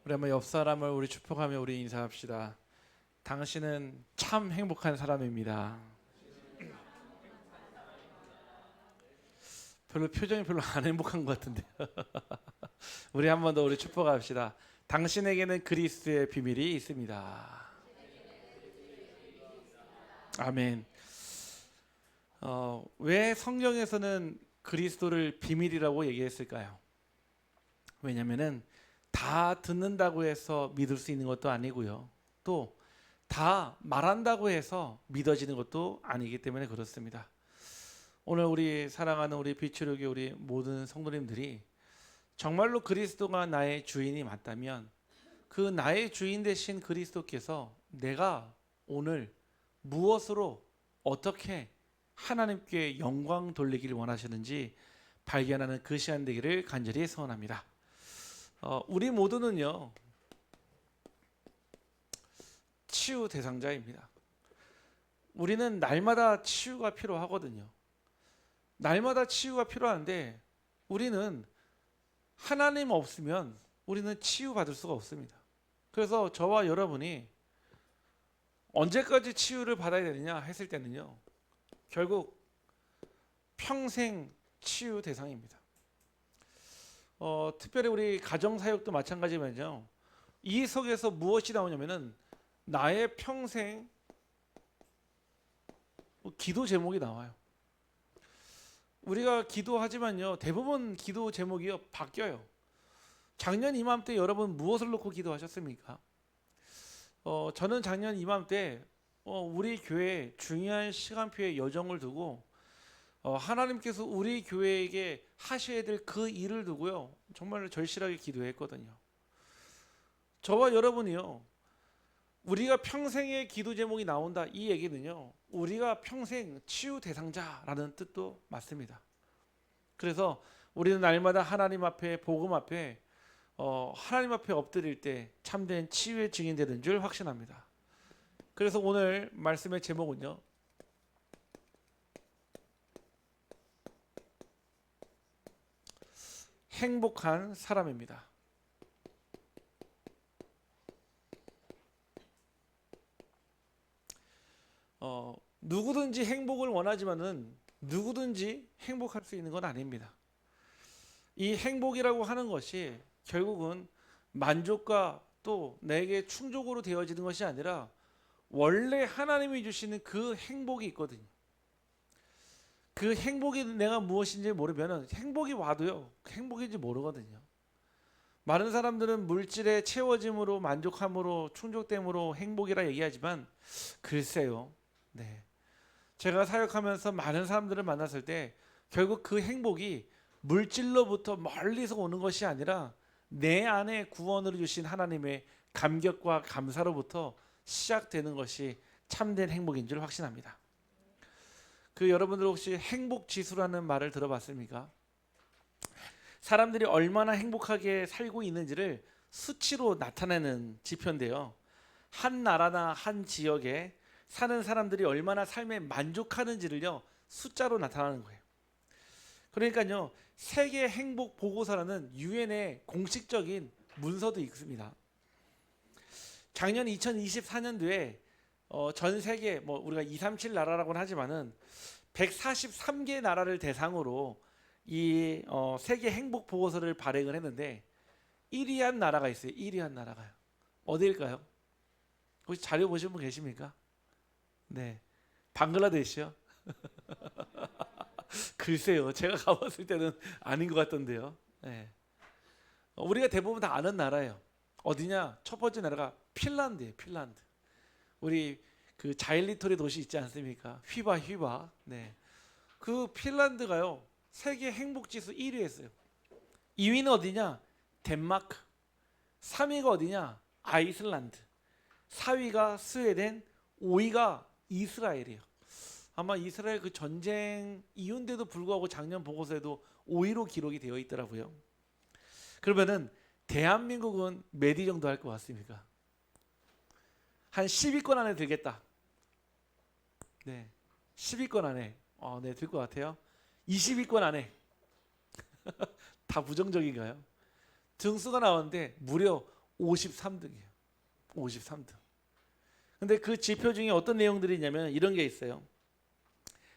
우리 한번 옆 사람을 우리 축복하며 우리 인사합시다. 당신은 참 행복한 사람입니다. 별로 표정이 별로 안 행복한 것 같은데. 우리 한 번 더 우리 축복합시다. 당신에게는 그리스도의 비밀이 있습니다. 아멘. 왜 성경에서는 그리스도를 비밀이라고 얘기했을까요? 왜냐하면은 다 듣는다고 해서 믿을 수 있는 것도 아니고요. 또 다 말한다고 해서 믿어지는 것도 아니기 때문에 그렇습니다. 오늘 우리 사랑하는 우리 비추류교 우리 모든 성도님들이 정말로 그리스도가 나의 주인이 맞다면 그 나의 주인 되신 그리스도께서 내가 오늘 무엇으로 어떻게 하나님께 영광 돌리기를 원하시는지 발견하는 그 시간 되기를 간절히 소원합니다. 우리 모두는요 치유 대상자입니다. 우리는 날마다 치유가 필요하거든요. 날마다 치유가 필요한데 우리는 하나님 없으면 우리는 치유받을 수가 없습니다. 그래서 저와 여러분이 언제까지 치유를 받아야 되느냐 했을 때는요 결국 평생 치유 대상입니다. 특별히 우리 가정사역도 마찬가지면요 이 속에서 무엇이 나오냐면은 나의 평생 기도 제목이 나와요. 우리가 기도하지만요 대부분 기도 제목이 바뀌어요. 작년 이맘때 여러분 무엇을 놓고 기도하셨습니까? 저는 작년 이맘때 우리 교회 중요한 시간표에 여정을 두고 하나님께서 우리 교회에게 하셔야 될 그 일을 두고요 정말 절실하게 기도했거든요. 저와 여러분이요 우리가 평생의 기도 제목이 나온다 이 얘기는요 우리가 평생 치유 대상자라는 뜻도 맞습니다. 그래서 우리는 날마다 하나님 앞에 복음 앞에 하나님 앞에 엎드릴 때 참된 치유의 증인 되는 줄 확신합니다. 그래서 오늘 말씀의 제목은요 행복한 사람입니다. 누구든지 행복을 원하지만은 누구든지 행복할 수 있는 건 아닙니다. 이 행복이라고 하는 것이 결국은 만족과 또 내게 충족으로 되어지는 것이 아니라 원래 하나님이 주시는 그 행복이 있거든요. 그 행복이 내가 무엇인지 모르면 행복이 와도요 행복인지 모르거든요. 많은 사람들은 물질의 채워짐으로 만족함으로 충족됨으로 행복이라 얘기하지만 글쎄요. 네. 제가 사역하면서 많은 사람들을 만났을 때 결국 그 행복이 물질로부터 멀리서 오는 것이 아니라 내 안에 구원으로 주신 하나님의 감격과 감사로부터 시작되는 것이 참된 행복인 줄 확신합니다. 여러분들 혹시 행복 지수라는 말을 들어봤습니까? 사람들이 얼마나 행복하게 살고 있는지를 수치로 나타내는 지표인데요. 한 나라나 한 지역에 사는 사람들이 얼마나 삶에 만족하는지를요 숫자로 나타나는 거예요. 그러니까요 세계 행복 보고서라는 유엔의 공식적인 문서도 있습니다. 작년 2024년도에 전 세계 우리가 237 나라라고는 하지만은 143개 나라를 대상으로 이 세계 행복 보고서를 발행을 했는데 1위한 나라가 있어요. 1위한 나라가요. 어디일까요? 혹시 자료 보신 분 계십니까? 네, 방글라데시요. 글쎄요, 제가 가봤을 때는 아닌 것 같던데요. 네. 우리가 대부분 다 아는 나라예요. 어디냐? 첫 번째 나라가 핀란드예요. 핀란드. 우리 그 자일리토리 도시 있지 않습니까? 휘바. 네. 그 핀란드가요 세계 행복지수 1위 했어요. 2위는 어디냐? 덴마크. 3위가 어디냐? 아이슬란드. 4위가 스웨덴. 5위가 이스라엘이에요. 아마 이스라엘 그 전쟁 이후인데도 불구하고 작년 보고서에도 5위로 기록이 되어 있더라고요. 그러면은 대한민국은 몇 위 정도 할 것 같습니까? 한 10위권 안에 들겠다. 네, 10위권 안에. 네, 들 것 같아요. 20위권 안에. 다 부정적인가요? 등수가 나오는데 무려 53등이에요. 53등. 근데 그 지표 중에 어떤 내용들이 있냐면 이런 게 있어요.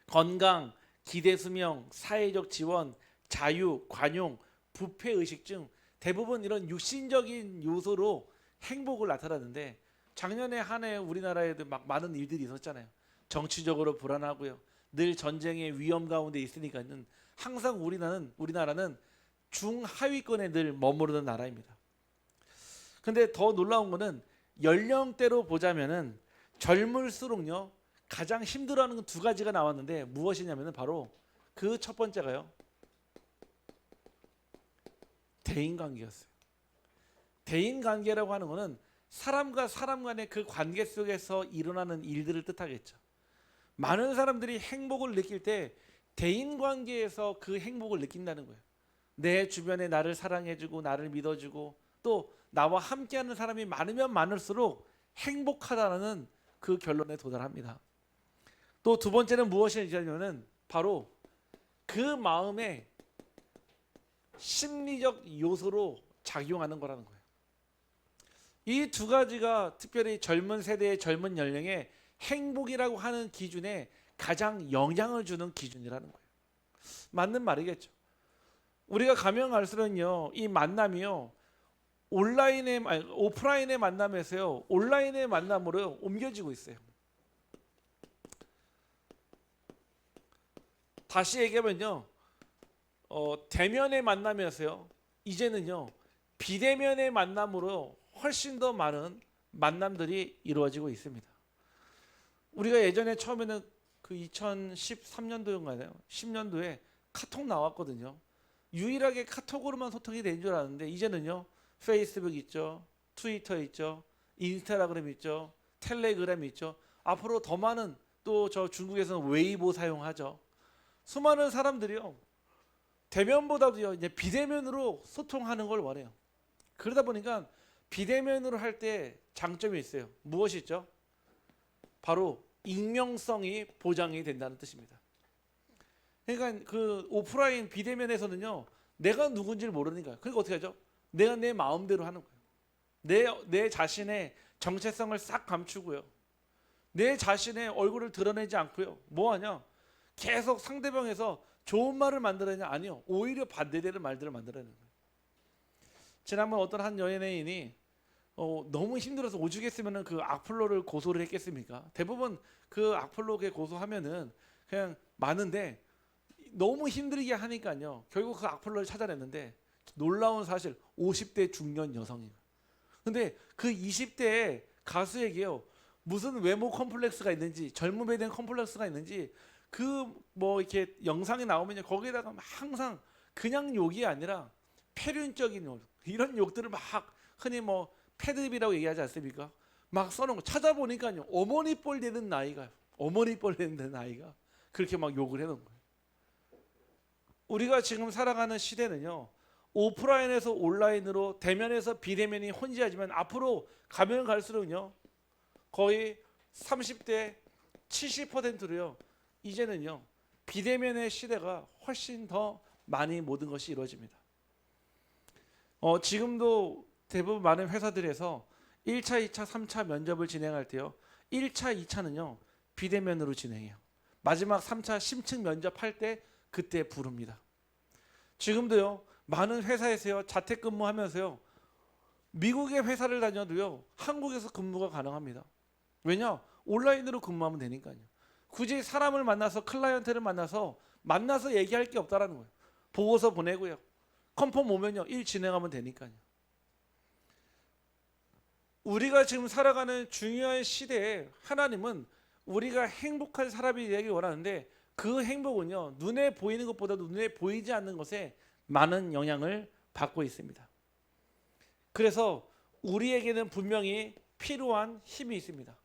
건강, 기대 수명, 사회적 지원, 자유, 관용, 부패 의식 등 대부분 이런 육신적인 요소로 행복을 나타내는데, 작년에 한 해 우리나라에도 막 많은 일들이 있었잖아요. 정치적으로 불안하고요. 늘 전쟁의 위험 가운데 있으니까는 항상 우리나라는 중하위권에 늘 머무르는 나라입니다. 근데 더 놀라운 거는 연령대로 보자면은 젊을수록요 가장 힘들어하는 두 가지가 나왔는데 무엇이냐면은 바로 그 첫 번째가요, 대인관계였어요. 대인관계라고 하는 거는 사람과 사람 간의 그 관계 속에서 일어나는 일들을 뜻하겠죠. 많은 사람들이 행복을 느낄 때 대인관계에서 그 행복을 느낀다는 거예요. 내 주변에 나를 사랑해주고 나를 믿어주고 또 나와 함께하는 사람이 많으면 많을수록 행복하다는 그 결론에 도달합니다. 또 두 번째는 무엇이냐면은 바로 그 마음의 심리적 요소로 작용하는 거라는 거예요. 이 두 가지가 특별히 젊은 세대의 젊은 연령에 행복이라고 하는 기준에 가장 영향을 주는 기준이라는 거예요. 맞는 말이겠죠. 우리가 가면 갈수록요 이 만남이요 오프라인의 만남에서요 온라인의 만남으로 옮겨지고 있어요. 다시 얘기하면요 대면의 만남이었어요. 이제는요 비대면의 만남으로 훨씬 더 많은 만남들이 이루어지고 있습니다. 우리가 예전에 처음에는 그 2013년도인가요? 10년도에 카톡 나왔거든요. 유일하게 카톡으로만 소통이 된 줄 알았는데 이제는요 페이스북 있죠, 트위터 있죠, 인스타그램 있죠, 텔레그램 있죠. 앞으로 더 많은, 또 저 중국에서는 웨이보 사용하죠. 수많은 사람들이요 대면보다도요 이제 비대면으로 소통하는 걸 원해요. 그러다 보니까 비대면으로 할 때 장점이 있어요. 무엇이 있죠? 바로 익명성이 보장이 된다는 뜻입니다. 그러니까 그 오프라인 비대면에서는요 내가 누군지를 모르니까, 그러니까 어떻게 하죠? 내가 내 마음대로 하는 거예요. 내 자신의 정체성을 싹 감추고요. 내 자신의 얼굴을 드러내지 않고요. 뭐하냐? 계속 상대방에서 좋은 말을 만들어내냐? 아니요. 오히려 반대되는 말들을 만들어내는 거예요. 지난번 어떤 한 연예인이 너무 힘들어서 오죽했으면 그 악플러를 고소를 했겠습니까? 대부분 그 악플러에 고소하면은 그냥 많은데 너무 힘들게 하니까요 결국 그 악플러를 찾아냈는데 놀라운 사실 50대 중년 여성이에요. 근데 그 20대의 가수에게요 무슨 외모 컴플렉스가 있는지, 젊음에 대한 컴플렉스가 있는지 그 뭐 이렇게 영상이 나오면요 거기에다가 항상 그냥 욕이 아니라 패륜적인 욕, 이런 욕들을 막 흔히 뭐 패드립이라고 얘기하지 않습니까? 막 써놓은 거 찾아보니까요 어머니 뻘 되는 나이가 그렇게 막 욕을 해놓은 거예요. 우리가 지금 살아가는 시대는요 오프라인에서 온라인으로, 대면에서 비대면이 혼재하지만 앞으로 가면 갈수록요 거의 30대 70%로요 이제는요 비대면의 시대가 훨씬 더 많이 모든 것이 이루어집니다. 지금도 대부분 많은 회사들에서 1차, 2차, 3차 면접을 진행할 때요 1차, 2차는요 비대면으로 진행해요. 마지막 3차 심층 면접할 때 그때 부릅니다. 지금도요 많은 회사에서요 자택근무하면서요 미국의 회사를 다녀도요 한국에서 근무가 가능합니다. 왜냐? 온라인으로 근무하면 되니까요. 굳이 사람을 만나서, 클라이언트를 만나서 얘기할 게 없다라는 거예요. 보고서 보내고요 컨펌 오면요 일 진행하면 되니까요. 우리가 지금 살아가는 중요한 시대에 하나님은 우리가 행복한 사람이 되기 원하는데 그 행복은요 눈에 보이는 것보다도 눈에 보이지 않는 것에 많은 영향을 받고 있습니다. 그래서 우리에게는 분명히 필요한 힘이 있습니다.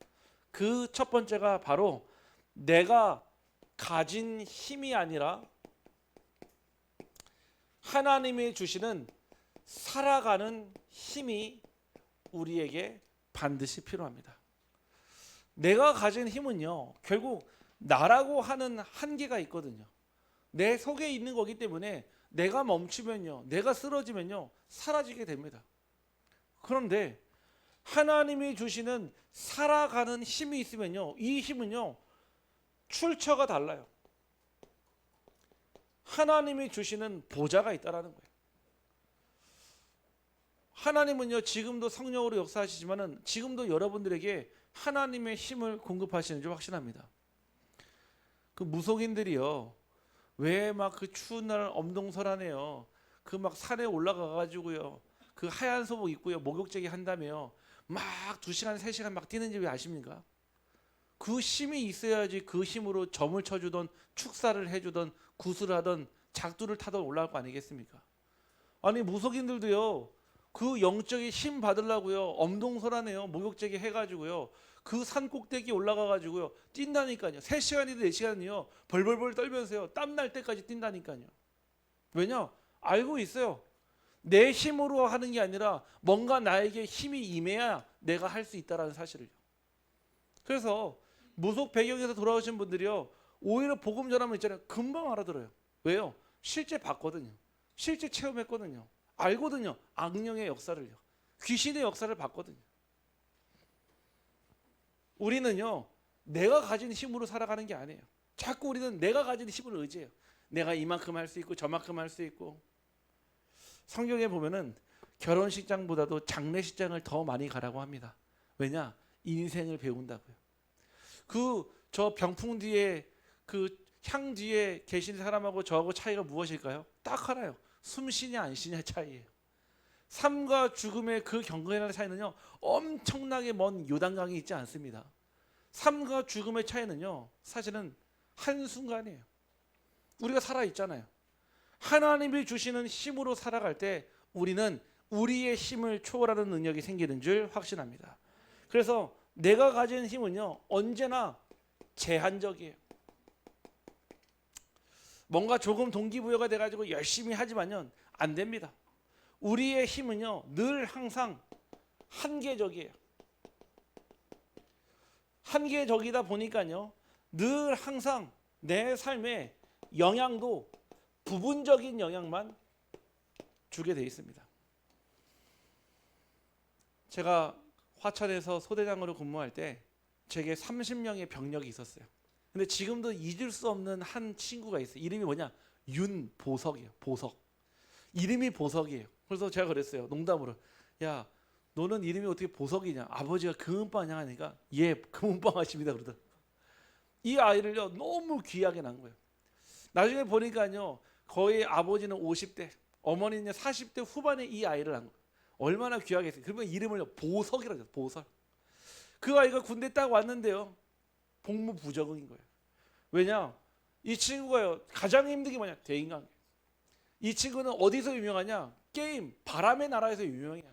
그 첫 번째가 바로 내가 가진 힘이 아니라 하나님이 주시는 살아가는 힘이 우리에게 반드시 필요합니다. 내가 가진 힘은요 결국 나라고 하는 한계가 있거든요. 내 속에 있는 거기 때문에 내가 멈추면요, 내가 쓰러지면요 사라지게 됩니다. 그런데 하나님이 주시는 살아가는 힘이 있으면요, 이 힘은요 출처가 달라요. 하나님이 주시는 보좌가 있다라는 거예요. 하나님은요 지금도 성령으로 역사하시지만은 지금도 여러분들에게 하나님의 힘을 공급하시는 줄 확신합니다. 그 무속인들이요 왜 막 그 추운 날 엄동설하네요. 그 막 산에 올라가 가지고요 그 하얀 소복 입고요 목욕제기 한다며요 막 2시간 3시간 막 뛰는지 왜 아십니까? 그 힘이 있어야지 그 힘으로 점을 쳐주던 축사를 해주던 구슬을 하던 작두를 타던 올라갈 거 아니겠습니까? 아니 무속인들도요 그 영적인 힘 받으려고요 엄동설하네요. 목욕제기 해가지고요 그 산 꼭대기 올라가 가지고요 뛴다니까요. 3시간이든 4시간이요 벌벌벌 떨면서요 땀 날 때까지 뛴다니까요. 왜냐? 알고 있어요. 내 힘으로 하는 게 아니라 뭔가 나에게 힘이 임해야 내가 할 수 있다라는 사실을요. 그래서 무속 배경에서 돌아오신 분들이요 오히려 복음 전하면 있잖아요 금방 알아들어요. 왜요? 실제 봤거든요. 실제 체험했거든요. 알거든요. 악령의 역사를요. 귀신의 역사를 봤거든요. 우리는요 내가 가진 힘으로 살아가는 게 아니에요. 자꾸 우리는 내가 가진 힘을 의지해요. 내가 이만큼 할 수 있고 저만큼 할 수 있고. 성경에 보면은 결혼식장보다도 장례식장을 더 많이 가라고 합니다. 왜냐? 인생을 배운다고요. 그 저 병풍 뒤에 그 향 뒤에 계신 사람하고 저하고 차이가 무엇일까요? 딱 하나요. 숨 쉬냐 안 쉬냐 차이예요. 삶과 죽음의 그 경계라는 차이는요 엄청나게 먼 요단강이 있지 않습니다. 삶과 죽음의 차이는요 사실은 한순간이에요. 우리가 살아있잖아요. 하나님이 주시는 힘으로 살아갈 때 우리는 우리의 힘을 초월하는 능력이 생기는 줄 확신합니다. 그래서 내가 가진 힘은요 언제나 제한적이에요. 뭔가 조금 동기부여가 돼가지고 열심히 하지만요 안 됩니다. 우리의 힘은요 늘 항상 한계적이에요. 한계적이다 보니까요 늘 항상 내 삶에 영향도 부분적인 영향만 주게 돼 있습니다. 제가 화천에서 소대장으로 근무할 때 제게 30명의 병력이 있었어요. 근데 지금도 잊을 수 없는 한 친구가 있어요. 이름이 뭐냐? 윤보석이에요. 보석. 이름이 보석이에요. 그래서 제가 그랬어요. 농담으로. 야, 너는 이름이 어떻게 보석이냐? 아버지가 금은빵 하니까 예, 금은빵 하십니다. 그러더라고요. 이 아이를요 너무 귀하게 낳은 거예요. 나중에 보니까요 거의 아버지는 50대, 어머니는 40대 후반에 이 아이를 낳은 거예요. 얼마나 귀하게 했어요. 그러면 이름을 보석이라고 해요. 보석. 그 아이가 군대 딱 왔는데요 복무 부적응인 거예요. 왜냐? 이 친구가요 가장 힘든 게 뭐냐? 대인관계. 이 친구는 어디서 유명하냐? 게임 바람의 나라에서 유명해요.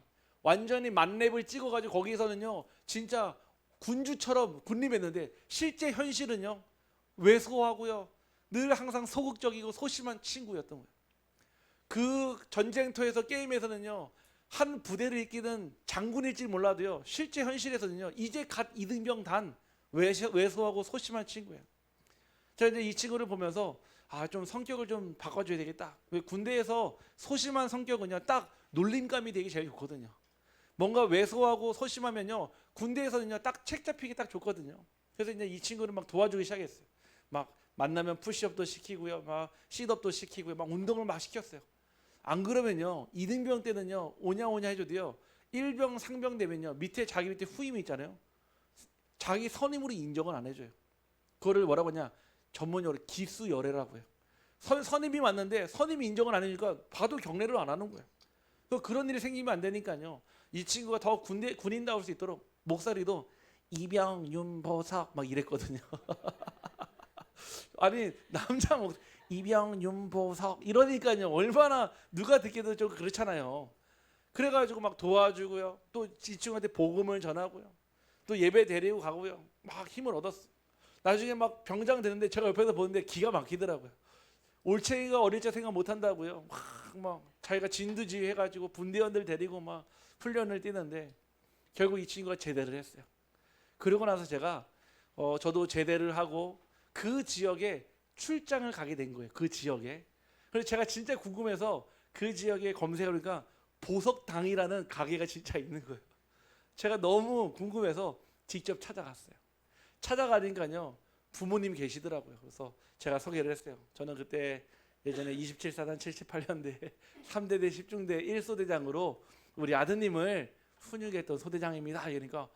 완전히 만렙을 찍어가지고 거기서는요 진짜 군주처럼 군림했는데 실제 현실은요 왜소하고요 늘 항상 소극적이고 소심한 친구였던 거예요. 그 전쟁터에서 게임에서는요 한 부대를 이끄는 장군일지 몰라도요 실제 현실에서는요 이제 갓 이등병 단 왜소하고 소심한 친구예요. 제가 이제 이 친구를 보면서 아 좀 성격을 좀 바꿔줘야 되겠다. 왜 군대에서 소심한 성격은요 딱 놀림감이 되기 제일 좋거든요. 뭔가 왜소하고 소심하면요 군대에서는요 딱 책 잡히기 딱 좋거든요. 그래서 이제 이 친구를 막 도와주기 시작했어요. 막 만나면 푸시업도 시키고요, 막 시트업도 시키고요, 막 운동을 막 시켰어요. 안 그러면요 이등병 때는요 오냐오냐 해줘도요 일병 상병 되면요 자기 밑에 후임이 있잖아요. 자기 선임으로 인정을 안 해줘요. 그거를 뭐라고 하냐? 전문용어로 기수열애라고 해요. 선임이 맞는데 선임이 인정을 안 해주니까 봐도 경례를 안 하는 거예요. 그런 일이 생기면 안 되니까요. 이 친구가 더 군인다울 수 있도록 목소리도 이병윤보석 막 이랬거든요. 아니 남자 이병윤보석 이러니까요 얼마나 누가 듣기도 좀 그렇잖아요. 그래가지고 막 도와주고요. 또 이 친구한테 복음을 전하고요. 또 예배 데리고 가고요. 막 힘을 얻었어. 나중에 막 병장 되는데 제가 옆에서 보는데 기가 막히더라고요. 올챙이가 어릴 때 생각 못 한다고요. 막 자기가 진두지휘 해가지고 분대원들 데리고 막 훈련을 뛰는데 결국 이 친구가 제대를 했어요. 그러고 나서 제가 저도 제대를 하고 그 지역에 출장을 가게 된 거예요. 그 지역에. 그래서 제가 진짜 궁금해서 그 지역에 검색해보니까 보석당이라는 가게가 진짜 있는 거예요. 제가 너무 궁금해서 직접 찾아갔어요. 찾아가니까요 부모님 계시더라고요. 그래서 제가 소개를 했어요. 저는 그때 예전에 27사단 78년대 3대대 10중대 1소대장으로 우리 아드님을 훈육했던 소대장입니다. 그러니까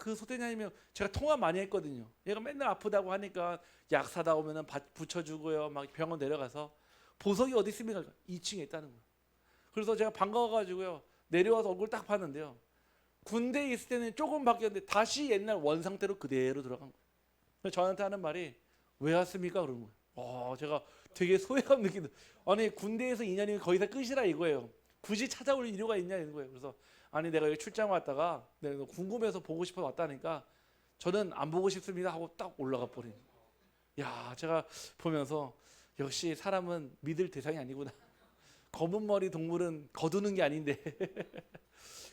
그 소대장이면 제가 통화 많이 했거든요. 얘가 맨날 아프다고 하니까 약 사다 오면은 붙여주고요. 막 병원 내려가서 보석이 어디 있습니까? 2층에 있다는 거예요. 그래서 제가 반가워가지고요 내려와서 얼굴 딱 봤는데요. 군대에 있을 때는 조금 바뀌었는데 다시 옛날 원상태로 그대로 들어간 거예요. 그래서 저한테 하는 말이 왜 왔습니까? 그런 거예요. 제가 되게 소외감 느끼는. 아니 군대에서 2년이면 거의 다 끝이라 이거예요. 굳이 찾아올 이유가 있냐 이런 거예요. 그래서 아니 내가 여기 출장 왔다가 내가 궁금해서 보고 싶어서 왔다니까 저는 안 보고 싶습니다 하고 딱 올라가 버린. 야 제가 보면서 역시 사람은 믿을 대상이 아니구나. 검은 머리 동물은 거두는 게 아닌데.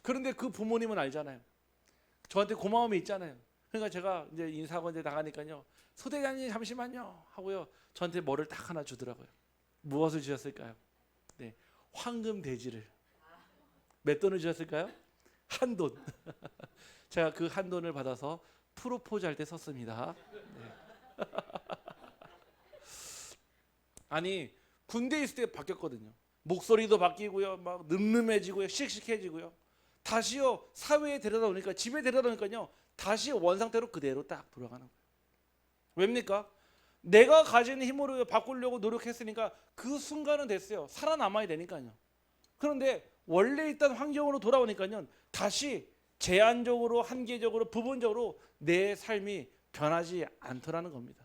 그런데 그 부모님은 알잖아요. 저한테 고마움이 있잖아요. 그러니까 제가 이제 인사하고 이제 나가니까요. 소대장님 잠시만요 하고요. 저한테 뭐를 딱 하나 주더라고요. 무엇을 주셨을까요? 네, 황금 돼지를. 몇 돈을 주셨을까요? 한 돈. 제가 그 한 돈을 받아서 프로포즈 할 때 썼습니다. 네. 아니 군대에 있을 때 바뀌었거든요. 목소리도 바뀌고요, 막 늠름해지고요, 씩씩해지고요. 다시요 사회에 데려다 오니까 집에 데려다 오니까요 다시 원상태로 그대로 딱 돌아가는 거예요. 왜입니까? 내가 가진 힘으로 바꾸려고 노력했으니까 그 순간은 됐어요. 살아남아야 되니까요. 그런데 원래 있던 환경으로 돌아오니까요 다시 제한적으로 한계적으로 부분적으로 내 삶이 변하지 않더라는 겁니다.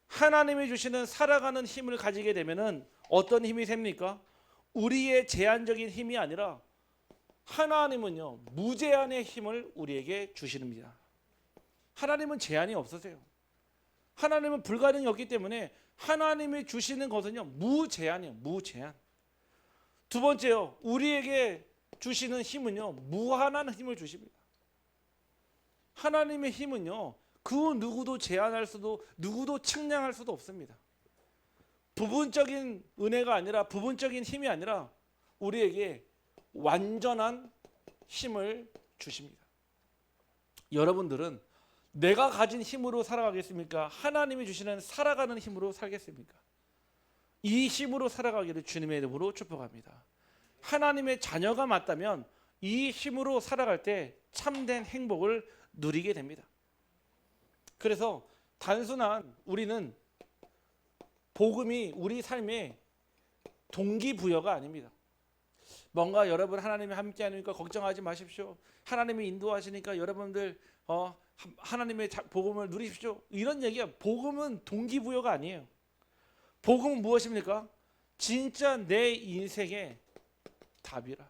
하나님이 주시는 살아가는 힘을 가지게 되면은 어떤 힘이 셉니까? 우리의 제한적인 힘이 아니라 하나님은요 무제한의 힘을 우리에게 주시는입니다. 하나님은 제한이 없으세요. 하나님은 불가능이 없기 때문에 하나님이 주시는 것은요 무제한이에요. 무제한. 두 번째요, 우리에게 주시는 힘은요 무한한 힘을 주십니다. 하나님의 힘은요 그 누구도 제한할 수도 누구도 측량할 수도 없습니다. 부분적인 은혜가 아니라 부분적인 힘이 아니라 우리에게 완전한 힘을 주십니다. 여러분들은 내가 가진 힘으로 살아가겠습니까? 하나님이 주시는 살아가는 힘으로 살겠습니까? 이 힘으로 살아가기를 주님의 이름으로 축복합니다. 하나님의 자녀가 맞다면 이 힘으로 살아갈 때 참된 행복을 누리게 됩니다. 그래서 단순한 우리는 복음이 우리 삶의 동기부여가 아닙니다. 뭔가 여러분 하나님이 함께 하니까 걱정하지 마십시오. 하나님이 인도하시니까 여러분들 하나님의 복음을 누리십시오. 이런 얘기야. 복음은 동기부여가 아니에요. 복음은 무엇입니까? 진짜 내 인생의 답이라.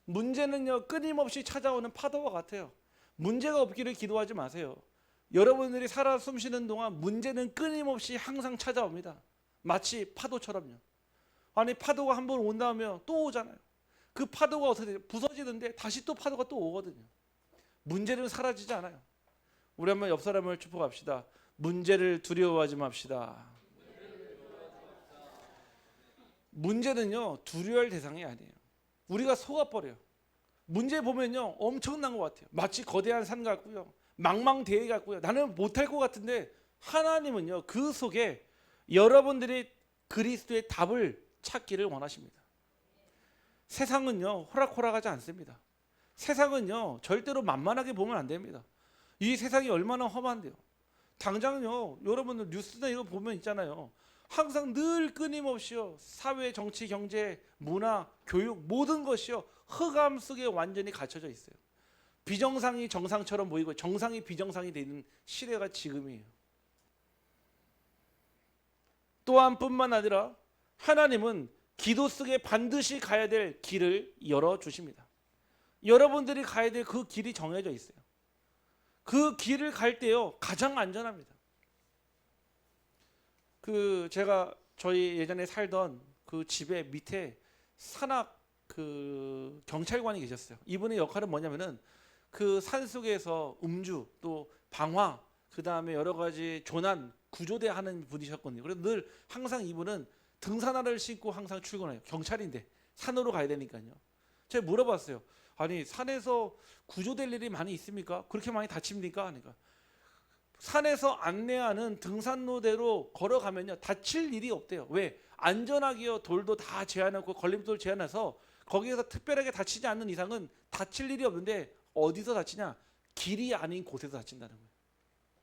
문제는요 끊임없이 찾아오는 파도와 같아요. 문제가 없기를 기도하지 마세요. 여러분들이 살아 숨쉬는 동안 문제는 끊임없이 항상 찾아옵니다. 마치 파도처럼요. 아니 파도가 한 번 온다면 또 오잖아요. 그 파도가 어떻게 돼요? 부서지는데 다시 또 파도가 또 오거든요. 문제는 사라지지 않아요. 우리 한번 옆 사람을 축복합시다. 문제를 두려워하지 맙시다. 문제는요 두려워할 대상이 아니에요. 우리가 속아버려요. 문제 보면요 엄청난 것 같아요. 마치 거대한 산 같고요, 망망대해 같고요, 나는 못할 것 같은데 하나님은요 그 속에 여러분들이 그리스도의 답을 찾기를 원하십니다. 세상은요 호락호락하지 않습니다. 세상은요 절대로 만만하게 보면 안 됩니다. 이 세상이 얼마나 험한데요. 당장요 여러분들 뉴스나 이거 보면 있잖아요. 항상 늘 끊임없이요 사회, 정치, 경제, 문화, 교육 모든 것이요 흑암 속에 완전히 갇혀져 있어요. 비정상이 정상처럼 보이고 정상이 비정상이 되는 시대가 지금이에요. 또한 뿐만 아니라 하나님은 기도 속에 반드시 가야 될 길을 열어주십니다. 여러분들이 가야 될 그 길이 정해져 있어요. 그 길을 갈 때요 가장 안전합니다. 제가 저희 예전에 살던 그 집의 밑에 산악 경찰관이 계셨어요. 이분의 역할은 뭐냐면은 그 산속에서 음주 또 방화 그 다음에 여러 가지 조난 구조대 하는 분이셨거든요. 그래서 늘 항상 이분은 등산화를 신고 항상 출근해요. 경찰인데 산으로 가야 되니까요. 제가 물어봤어요. 아니 산에서 구조될 일이 많이 있습니까? 그렇게 많이 다칩니까? 그러니까 산에서 안내하는 등산로대로 걸어가면요 다칠 일이 없대요. 왜? 안전하게요. 돌도 다 제한하고 걸림돌 제한해서 거기에서 특별하게 다치지 않는 이상은 다칠 일이 없는데 어디서 다치냐? 길이 아닌 곳에서 다친다는 거예요.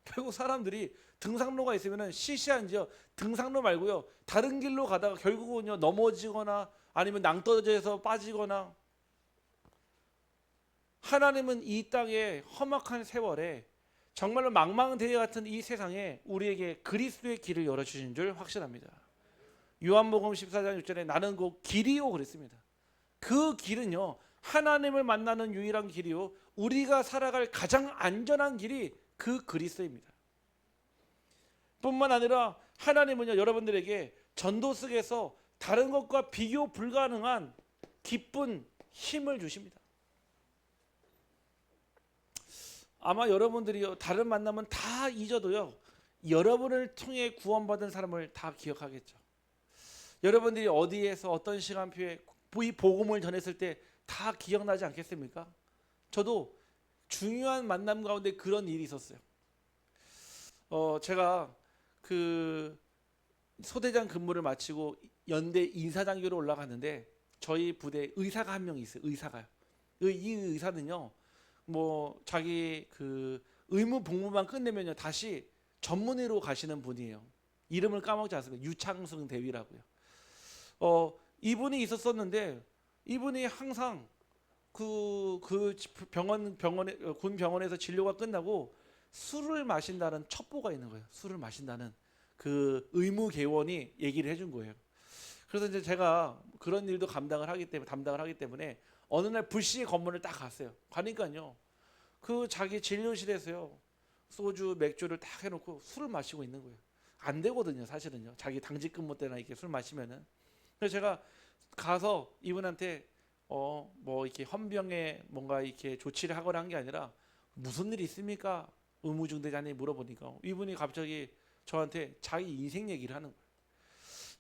결국 사람들이 등산로가 있으면은 시시한지요 등산로 말고요 다른 길로 가다가 결국은요 넘어지거나 아니면 낭떠러지에서 빠지거나. 하나님은 이 땅의 험악한 세월에 정말로 망망대해 같은 이 세상에 우리에게 그리스도의 길을 열어주신 줄 확신합니다. 요한복음 14장 6절에 나는 곧 길이요 그랬습니다. 그 길은요 하나님을 만나는 유일한 길이요 우리가 살아갈 가장 안전한 길이 그 그리스도입니다. 뿐만 아니라 하나님은요 여러분들에게 전도 속에서 다른 것과 비교 불가능한 기쁜 힘을 주십니다. 아마 여러분들이 다른 만남은 다 잊어도요 여러분을 통해 구원받은 사람을 다 기억하겠죠. 여러분들이 어디에서 어떤 시간표에 이 복음을 전했을 때 다 기억나지 않겠습니까? 저도 중요한 만남 가운데 그런 일이 있었어요. 제가 그 소대장 근무를 마치고 연대 인사장교로 올라갔는데 저희 부대에 의사가 한 명 있어요. 의사가요. 이 의사는요 뭐 자기 그 의무 복무만 끝내면요 다시 전문의로 가시는 분이에요. 이름을 까먹지 않습니다. 유창승 대위라고요. 이분이 있었었는데 이분이 항상 그 병원에 군 병원에서 진료가 끝나고 술을 마신다는 첩보가 있는 거예요. 술을 마신다는 그 의무 개원이 얘기를 해준 거예요. 그래서 이제 제가 그런 일도 담당을 하기 때문에 어느 날 불시에 검문을 딱 갔어요. 가니까요 그 자기 진료실에서요 소주 맥주를 딱 해놓고 술을 마시고 있는 거예요. 안 되거든요 사실은요. 자기 당직 근무 때나 이렇게 술 마시면은. 그래서 제가 가서 이분한테 뭐 이렇게 헌병에 뭔가 이렇게 조치를 하거나 한 게 아니라 무슨 일 있습니까? 의무중대장님 물어보니까 이분이 갑자기 저한테 자기 인생 얘기를 하는 거예요.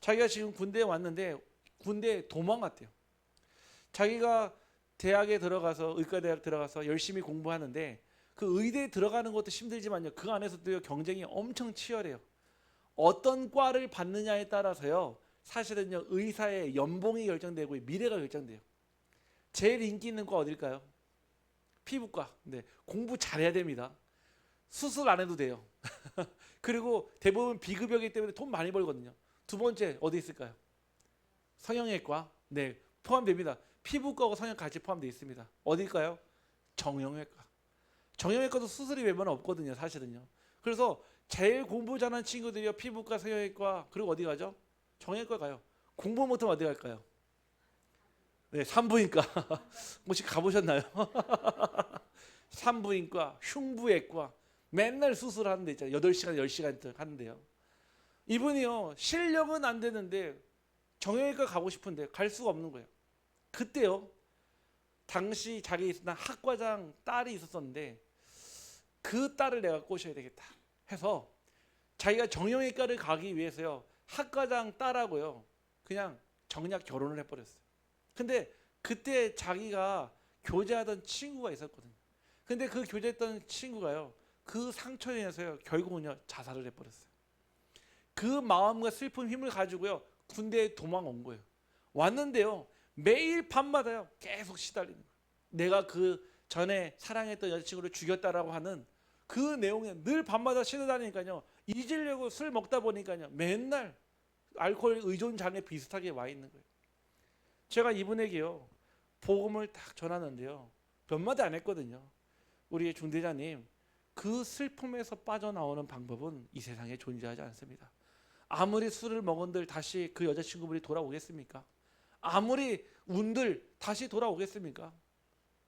자기가 지금 군대에 왔는데 군대에 도망갔대요. 자기가 대학에 들어가서 의과대학 들어가서 열심히 공부하는데 그 의대에 들어가는 것도 힘들지만요 그 안에서도 경쟁이 엄청 치열해요. 어떤 과를 받느냐에 따라서요 사실은요 의사의 연봉이 결정되고 미래가 결정돼요. 제일 인기 있는 과 어딜까요? 피부과. 네, 공부 잘해야 됩니다. 수술 안 해도 돼요. 그리고 대부분 비급여이기 때문에 돈 많이 벌거든요. 두 번째 어디 있을까요? 성형외과. 네, 포함됩니다. 피부과하고 성형 같이 포함되어 있습니다. 어딜까요? 정형외과. 정형외과도 수술이 웬만하면 없거든요 사실은요. 그래서 제일 공부 잘하는 친구들이요 피부과, 성형외과 그리고 어디 가죠? 정형외과 가요. 공부 못하면 어디 갈까요? 네, 산부인과. 혹시 가보셨나요? 산부인과, 흉부외과 맨날 수술하는 데 있잖아요. 8시간, 10시간 하는데요. 이분이요 실력은 안 되는데 정형외과 가고 싶은데 갈 수가 없는 거예요. 그때요 당시 자기 있었던 학과장 딸이 있었었는데 그 딸을 내가 꼬셔야 되겠다 해서 자기가 정형외과를 가기 위해서요 학과장 딸하고요 그냥 정략 결혼을 해버렸어요. 근데 그때 자기가 교제하던 친구가 있었거든요. 근데 그 교제했던 친구가요 그 상처로 인해서요 결국은요 자살을 해버렸어요. 그 마음과 슬픈 힘을 가지고요 군대에 도망온 거예요. 왔는데요 매일 밤마다요 계속 시달리는 거예요. 내가 그 전에 사랑했던 여자친구를 죽였다라고 하는 그 내용에 늘 밤마다 시달리니까요 잊으려고 술 먹다 보니까요 맨날 알코올 의존 장애 비슷하게 와 있는 거예요. 제가 이분에게요 복음을 딱 전하는데요 몇 마디 안 했거든요. 우리 중대장님 그 슬픔에서 빠져나오는 방법은 이 세상에 존재하지 않습니다. 아무리 술을 먹은들 다시 그 여자친구분이 돌아오겠습니까? 아무리 운들 다시 돌아오겠습니까?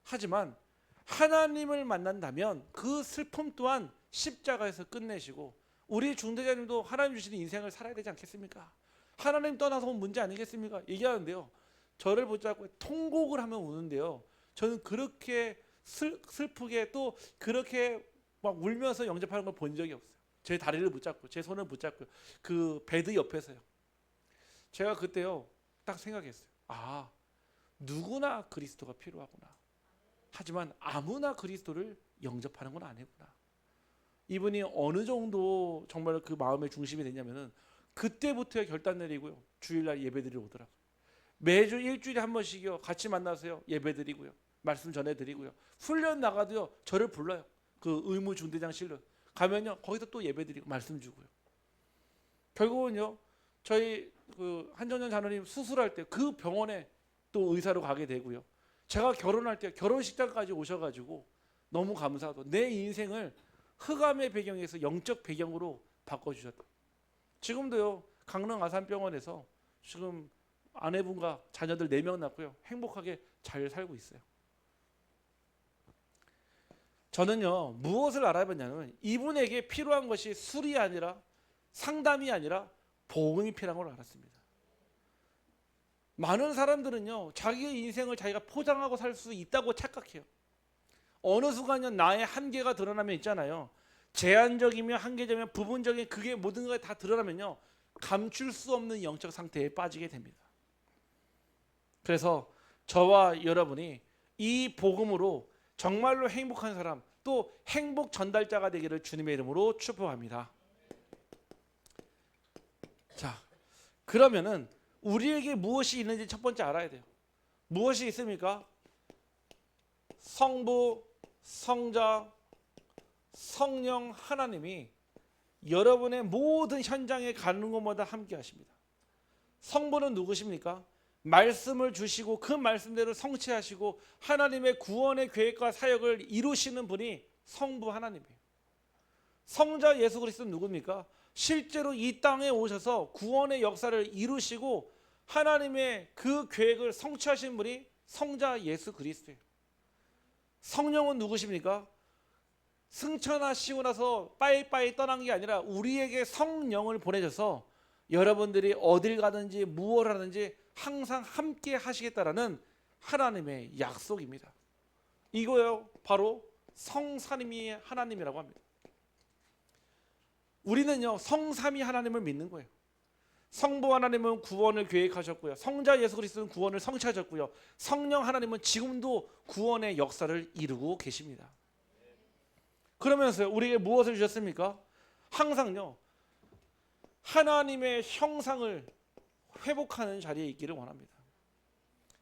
하지만 하나님을 만난다면 그 슬픔 또한 십자가에서 끝내시고 우리 중대장님도 하나님 주시는 인생을 살아야 되지 않겠습니까? 하나님 떠나서 온 문제 아니겠습니까? 얘기하는데요 저를 붙잡고 통곡을 하며 우는데요 저는 그렇게 슬프게 또 그렇게 막 울면서 영접하는 걸 본 적이 없어요. 제 다리를 붙잡고 제 손을 붙잡고 그 베드 옆에서요. 제가 그때요 딱 생각했어요. 아 누구나 그리스도가 필요하구나. 하지만 아무나 그리스도를 영접하는 건 아니구나. 이분이 어느 정도 정말 그 마음의 중심이 됐냐면은 그때부터 결단 내리고요. 주일날 예배드리러 오더라고요. 매주 일주일에 한 번씩요. 같이 만나서요. 예배드리고요. 말씀 전해드리고요. 훈련 나가도요. 저를 불러요. 그 의무 중대장실로 가면요. 거기서 또 예배드리고 말씀 주고요. 결국은요. 저희 그 한정현 장로님 수술할 때 그 병원에 또 의사로 가게 되고요. 제가 결혼할 때 결혼식장까지 오셔가지고 너무 감사하고 내 인생을 흑암의 배경에서 영적 배경으로 바꿔주셨다. 지금도요. 강릉 아산병원에서 지금 아내분과 자녀들 4명 낳고요. 행복하게 잘 살고 있어요. 저는요. 무엇을 알아봤냐면 이분에게 필요한 것이 술이 아니라 상담이 아니라 복음이 필요한 걸 알았습니다. 많은 사람들은요. 자기의 인생을 자기가 포장하고 살 수 있다고 착각해요. 어느 순간은 나의 한계가 드러나면 있잖아요. 제한적이며 한계적이며 부분적인 그게 모든 게 다 드러나면요. 감출 수 없는 영적 상태에 빠지게 됩니다. 그래서 저와 여러분이 이 복음으로 정말로 행복한 사람 또 행복 전달자가 되기를 주님의 이름으로 축복합니다. 자, 그러면은 우리에게 무엇이 있는지 첫 번째 알아야 돼요. 무엇이 있습니까? 성부, 성자, 성령 하나님이 여러분의 모든 현장에 가는 곳마다 함께 하십니다. 성부는 누구십니까? 말씀을 주시고 그 말씀대로 성취하시고 하나님의 구원의 계획과 사역을 이루시는 분이 성부 하나님이에요. 성자 예수 그리스도는 누굽니까? 실제로 이 땅에 오셔서 구원의 역사를 이루시고 하나님의 그 계획을 성취하신 분이 성자 예수 그리스도예요. 성령은 누구십니까? 승천하시고 나서 빠이빠이 떠난 게 아니라 우리에게 성령을 보내줘서 여러분들이 어딜 가든지 무엇을 하든지 항상 함께 하시겠다라는 하나님의 약속입니다. 이거요 바로 성삼위 하나님이라고 합니다. 우리는요 성삼위 하나님을 믿는 거예요. 성부 하나님은 구원을 계획하셨고요. 성자 예수 그리스도는 구원을 성취하셨고요. 성령 하나님은 지금도 구원의 역사를 이루고 계십니다. 그러면서 우리에게 무엇을 주셨습니까? 항상요 하나님의 형상을 회복하는 자리에 있기를 원합니다.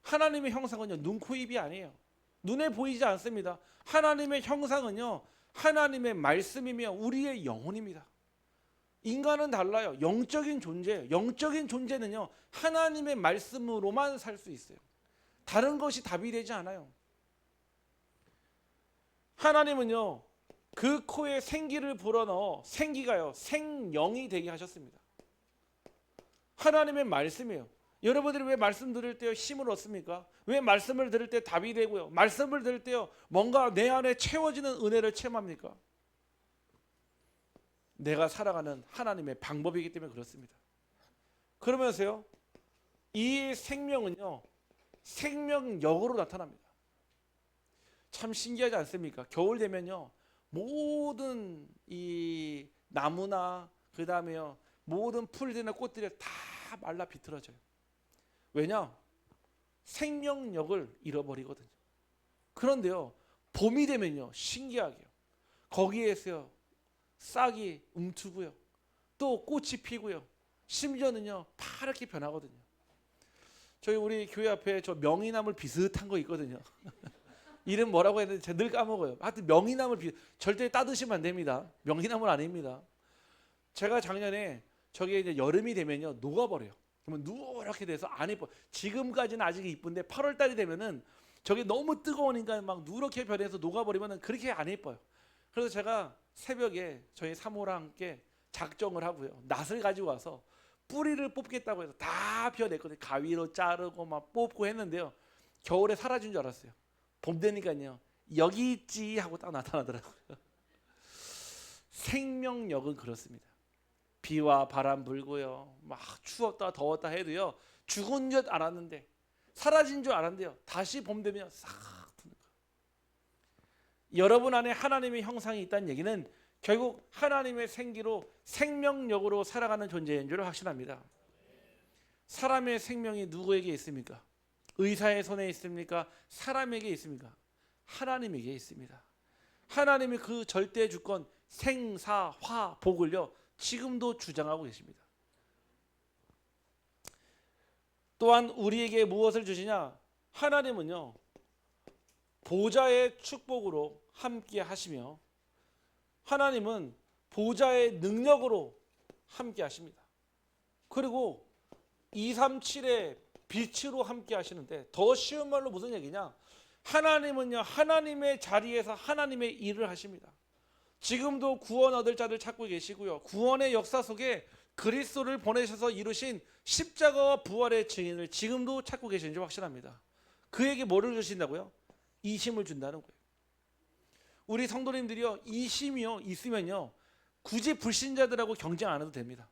하나님의 형상은요 눈, 코, 입이 아니에요. 눈에 보이지 않습니다. 하나님의 형상은요 하나님의 말씀이며 우리의 영혼입니다. 인간은 달라요. 영적인 존재, 영적인 존재는요 하나님의 말씀으로만 살 수 있어요. 다른 것이 답이 되지 않아요. 하나님은요 그 코에 생기를 불어넣어 생기가요 생명이 되게 하셨습니다. 하나님의 말씀이에요. 여러분들이 왜 말씀 들을 때 힘을 얻습니까? 왜 말씀을 들을 때 답이 되고요? 말씀을 들을 때요 뭔가 내 안에 채워지는 은혜를 체험합니까? 내가 살아가는 하나님의 방법이기 때문에 그렇습니다. 그러면서요 이 생명은요 생명력으로 나타납니다. 참 신기하지 않습니까? 겨울 되면요 모든 이 나무나 그 다음에요 모든 풀들이나 꽃들이 다 말라 비틀어져요. 왜냐? 생명력을 잃어버리거든요. 그런데요 봄이 되면요 신기하게요 거기에서요 싹이 움트고요 또 꽃이 피고요 심지어는요 파랗게 변하거든요. 저희 우리 교회 앞에 저 명이나물 비슷한 거 있거든요. 이름 뭐라고 했는데 제가 늘 까먹어요. 하여튼 명이나물 절대 따드시면 안 됩니다. 명이나물 아닙니다. 제가 작년에 저게 이제 여름이 되면요 녹아버려요. 그러면 누렇게 돼서 안 예뻐. 지금까지는 아직 이쁜데 8월 달이 되면은 저게 너무 뜨거우니까 막 누렇게 변해서 녹아버리면은 그렇게 안 예뻐요. 그래서 제가 새벽에 저희 사모랑 함께 작정을 하고요 낫을 가지고 와서 뿌리를 뽑겠다고 해서 다 비워냈거든요. 가위로 자르고 막 뽑고 했는데요 겨울에 사라진 줄 알았어요. 봄 되니까요 여기 있지 하고 딱 나타나더라고요. 생명력은 그렇습니다. 비와 바람 불고요 막 추웠다 더웠다 해도요 죽은 줄 알았는데 사라진 줄 알았는데요 다시 봄 되면 싹 트는 거예요. 여러분 안에 하나님의 형상이 있다는 얘기는 결국 하나님의 생기로 생명력으로 살아가는 존재인 줄 확신합니다. 사람의 생명이 누구에게 있습니까? 의사의 손에 있습니까? 사람에게 있습니까? 하나님에게 있습니다. 하나님이 그 절대 주권 생사화 복을요 지금도 주장하고 계십니다. 또한 우리에게 무엇을 주시냐? 하나님은요 보좌의 축복으로 함께 하시며 하나님은 보좌의 능력으로 함께 하십니다. 그리고 237의 빛으로 함께 하시는데 더 쉬운 말로 무슨 얘기냐? 하나님은요 하나님의 자리에서 하나님의 일을 하십니다. 지금도 구원 얻을 자들 찾고 계시고요. 구원의 역사 속에 그리스도를 보내셔서 이루신 십자가와 부활의 증인을 지금도 찾고 계시는지 확신합니다. 그에게 뭐를 주신다고요? 이심을 준다는 거예요. 우리 성도님들이요 이심이요 있으면요 굳이 불신자들하고 경쟁 안 해도 됩니다.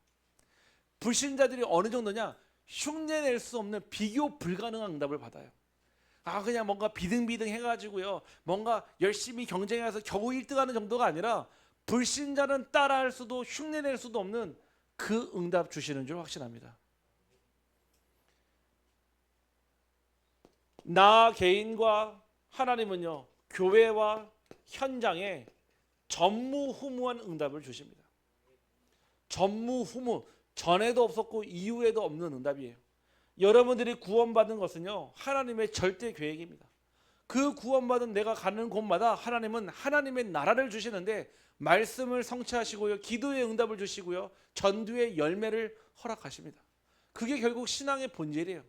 불신자들이 어느 정도냐? 흉내낼 수 없는 비교 불가능한 응답을 받아요. 그냥 뭔가 비등비등 해가지고요 뭔가 열심히 경쟁해서 겨우 1등하는 정도가 아니라 불신자는 따라할 수도 흉내낼 수도 없는 그 응답 주시는 줄 확신합니다. 나 개인과 하나님은요 교회와 현장에 전무후무한 응답을 주십니다. 전무후무, 전에도 없었고 이후에도 없는 응답이에요. 여러분들이 구원받은 것은요 하나님의 절대 계획입니다. 그 구원받은 내가 가는 곳마다 하나님은 하나님의 나라를 주시는데 말씀을 성취하시고요 기도의 응답을 주시고요 전도의 열매를 허락하십니다. 그게 결국 신앙의 본질이에요.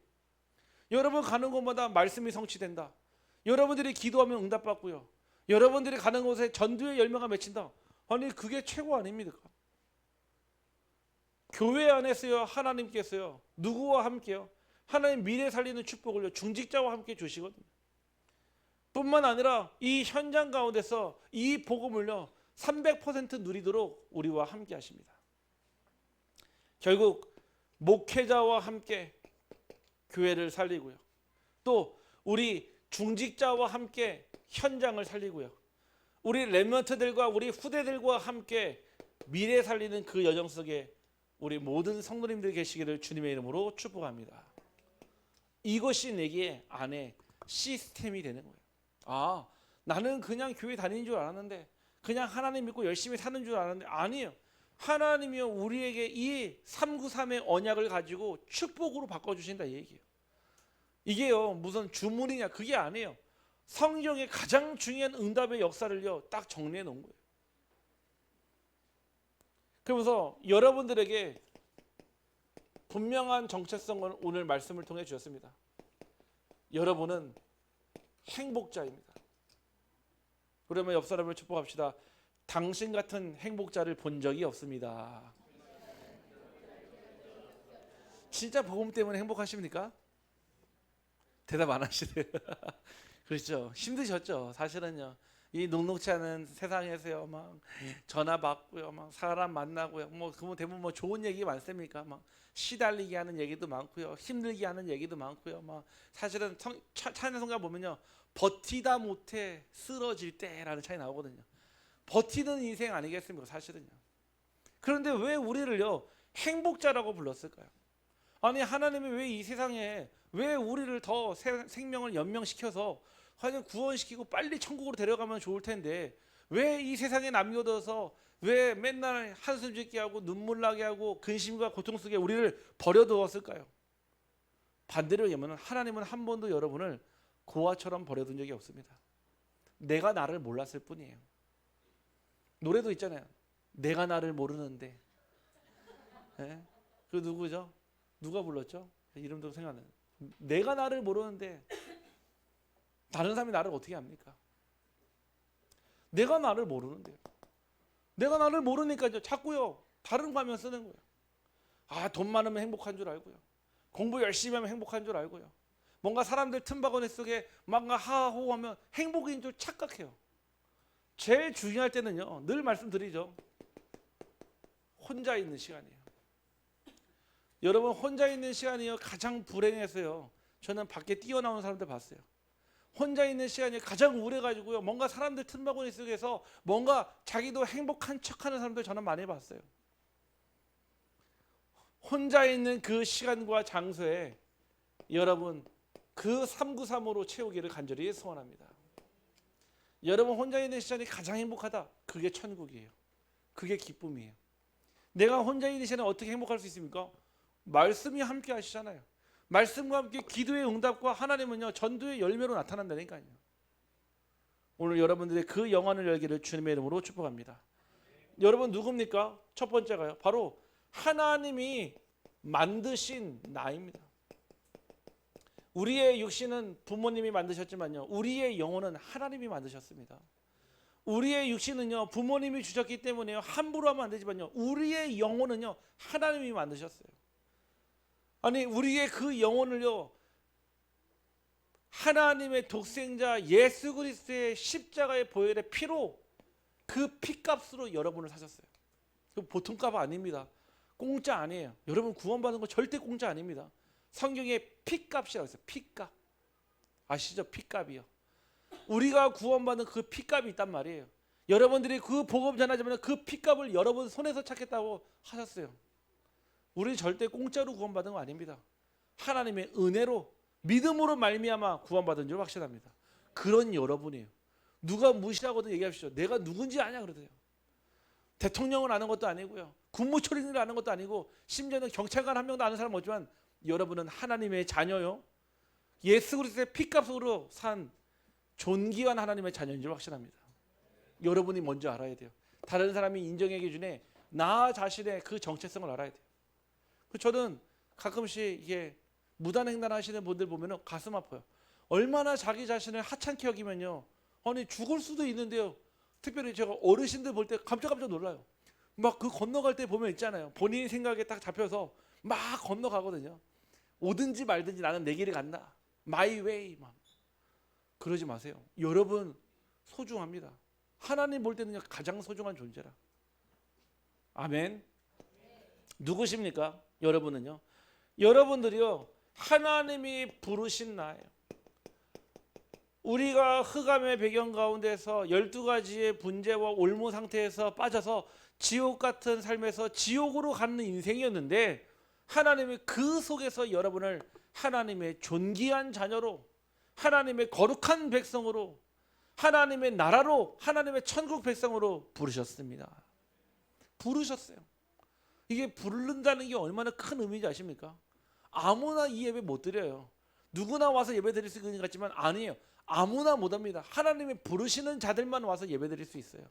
여러분 가는 곳마다 말씀이 성취된다. 여러분들이 기도하면 응답받고요 여러분들이 가는 곳에 전도의 열매가 맺힌다. 아니 그게 최고 아닙니까? 교회 안에서요 하나님께서요 누구와 함께요? 하나님 미래 살리는 축복을요 중직자와 함께 주시거든요. 뿐만 아니라 이 현장 가운데서 이 복음을요 300% 누리도록 우리와 함께 하십니다. 결국 목회자와 함께 교회를 살리고요 또 우리 중직자와 함께 현장을 살리고요 우리 렘넌트들과 우리 후대들과 함께 미래 살리는 그 여정 속에 우리 모든 성도님들 계시기를 주님의 이름으로 축복합니다. 이것이 내게 안에 시스템이 되는 거예요. 나는 그냥 교회 다니는 줄 알았는데 그냥 하나님 믿고 열심히 사는 줄 알았는데 아니에요. 하나님이요 우리에게 이 393의 언약을 가지고 축복으로 바꿔주신다 이 얘기예요. 이게요 무슨 주문이냐 그게 아니에요. 성경의 가장 중요한 응답의 역사를요 딱 정리해 놓은 거예요. 그러면서 여러분들에게 분명한 정체성을 오늘 말씀을 통해 주셨습니다. 여러분은 행복자입니다. 그러면 옆 사람을 축복합시다. 당신 같은 행복자를 본 적이 없습니다. 진짜 복음 때문에 행복하십니까? 대답 안 하시네요. 그렇죠. 힘드셨죠. 사실은요. 이 녹록치 않은 세상에서요, 막 전화 받고요, 막 사람 만나고요, 뭐 그러면 대부분 뭐 좋은 얘기 많습니까? 막 시달리게 하는 얘기도 많고요, 힘들게 하는 얘기도 많고요, 막 사실은 찬양성가 보면요, 버티다 못해 쓰러질 때라는 차이 나오거든요. 버티는 인생 아니겠습니까? 사실은요. 그런데 왜 우리를요 행복자라고 불렀을까요? 아니 하나님이 왜 이 세상에 왜 우리를 더 생명을 연명시켜서 하여튼 구원시키고 빨리 천국으로 데려가면 좋을 텐데 왜 이 세상에 남겨둬서 왜 맨날 한숨 짓게 하고 눈물 나게 하고 근심과 고통 속에 우리를 버려두었을까요? 반대로 얘기하면 하나님은 한 번도 여러분을 고아처럼 버려둔 적이 없습니다. 내가 나를 몰랐을 뿐이에요. 노래도 있잖아요. 내가 나를 모르는데. 네? 그 누구죠? 누가 불렀죠? 이름도 생각 안 나요. 내가 나를 모르는데 다른 사람이 나를 어떻게 합니까? 내가 나를 모르는데요. 내가 나를 모르니까 자꾸요 다른 가면 쓰는 거예요. 돈 많으면 행복한 줄 알고요. 공부 열심히 하면 행복한 줄 알고요. 뭔가 사람들 틈바구니 속에 뭔가 하하호하면 행복인 줄 착각해요. 제일 중요할 때는요 늘 말씀드리죠. 혼자 있는 시간이에요. 여러분 혼자 있는 시간이요 가장 불행해서요. 저는 밖에 뛰어나오는 사람들 봤어요. 혼자 있는 시간이 가장 우울해가지고요. 뭔가 사람들 틈바구니 속에서 뭔가 자기도 행복한 척하는 사람들 저는 많이 봤어요. 혼자 있는 그 시간과 장소에 여러분 그 393으로 채우기를 간절히 소원합니다. 여러분 혼자 있는 시간이 가장 행복하다. 그게 천국이에요. 그게 기쁨이에요. 내가 혼자 있는 시간에 어떻게 행복할 수 있습니까? 말씀이 함께 하시잖아요. 말씀과 함께 기도의 응답과 하나님은요 전도의 열매로 나타난다니까요. 오늘 여러분들의 그 영안을 열기를 주님의 이름으로 축복합니다. 여러분 누굽니까? 첫 번째가요. 바로 하나님이 만드신 나입니다. 우리의 육신은 부모님이 만드셨지만요. 우리의 영혼은 하나님이 만드셨습니다. 우리의 육신은요. 부모님이 주셨기 때문에요. 함부로 하면 안 되지만요. 우리의 영혼은요. 하나님이 만드셨어요. 아니 우리의 그 영혼을요. 하나님의 독생자 예수 그리스도의 십자가의 보혈의 피로 그 피값으로 여러분을 사셨어요. 보통 값 아닙니다. 공짜 아니에요. 여러분 구원받은 거 절대 공짜 아닙니다. 성경에 피값이라고 했어요. 피값. 아시죠? 피값이요. 우리가 구원받은 그 피값이 있단 말이에요. 여러분들이 그 복음 전하자면 그 피값을 여러분 손에서 찾겠다고 하셨어요. 우리 절대 공짜로 구원받은 거 아닙니다. 하나님의 은혜로 믿음으로 말미암아 구원받은 줄 확신합니다. 그런 여러분이에요. 누가 무시하거든 얘기하십시오. 내가 누군지 아냐 그러세요. 대통령을 아는 것도 아니고요. 국무총리를 아는 것도 아니고 심지어는 경찰관 한 명도 아는 사람 없지만 여러분은 하나님의 자녀요. 예수 그리스도의 피값으로 산 존귀한 하나님의 자녀인 줄 확신합니다. 여러분이 먼저 알아야 돼요. 다른 사람이 인정해 기준에 나 자신의 그 정체성을 알아야 돼요. 저는 가끔씩 이게 무단횡단 하시는 분들 보면 가슴 아파요. 얼마나 자기 자신을 하찮게 여기면요. 아니 죽을 수도 있는데요. 특별히 제가 어르신들 볼 때 깜짝깜짝 놀라요. 막 그 건너갈 때 보면 있잖아요. 본인 생각에 딱 잡혀서 막 건너가거든요. 오든지 말든지 나는 내 길이 간다. My way. 막. 그러지 마세요. 여러분 소중합니다. 하나님 볼 때는 가장 소중한 존재라. 아멘. 누구십니까? 여러분은요. 여러분들이요. 하나님이 부르신 나예요. 우리가 흑암의 배경 가운데서 12가지의 분재와 올무 상태에서 빠져서 지옥 같은 삶에서 지옥으로 가는 인생이었는데 하나님이 그 속에서 여러분을 하나님의 존귀한 자녀로 하나님의 거룩한 백성으로 하나님의 나라로 하나님의 천국 백성으로 부르셨습니다. 부르셨어요. 이게 부른다는 게 얼마나 큰 의미인지 아십니까? 아무나 이 예배 못 드려요. 누구나 와서 예배 드릴 수 있는 것 같지만 아니에요. 아무나 못 합니다. 하나님이 부르시는 자들만 와서 예배 드릴 수 있어요.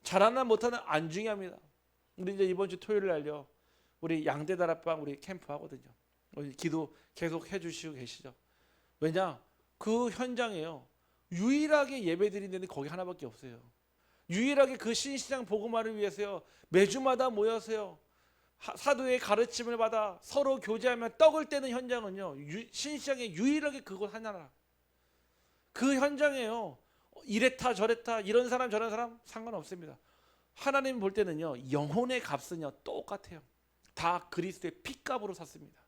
잘하나 못하나 안 중요합니다. 우리 이제 이번 주 토요일 날요. 우리 양대다락방 우리 캠프 하거든요. 기도 계속 해주시고 계시죠. 왜냐? 그 현장에요. 유일하게 예배 드리는 데는 거기 하나밖에 없어요. 유일하게 그 신시장 복음화를 위해서요. 매주마다 모여서요. 사도의 가르침을 받아 서로 교제하며 떡을 떼는 현장은요. 신시장에 유일하게 그곳 하나라. 그 현장에요. 이랬다 저랬다 이런 사람 저런 사람 상관없습니다. 하나님 볼 때는요. 영혼의 값은요. 똑같아요. 다 그리스도의 피값으로 샀습니다.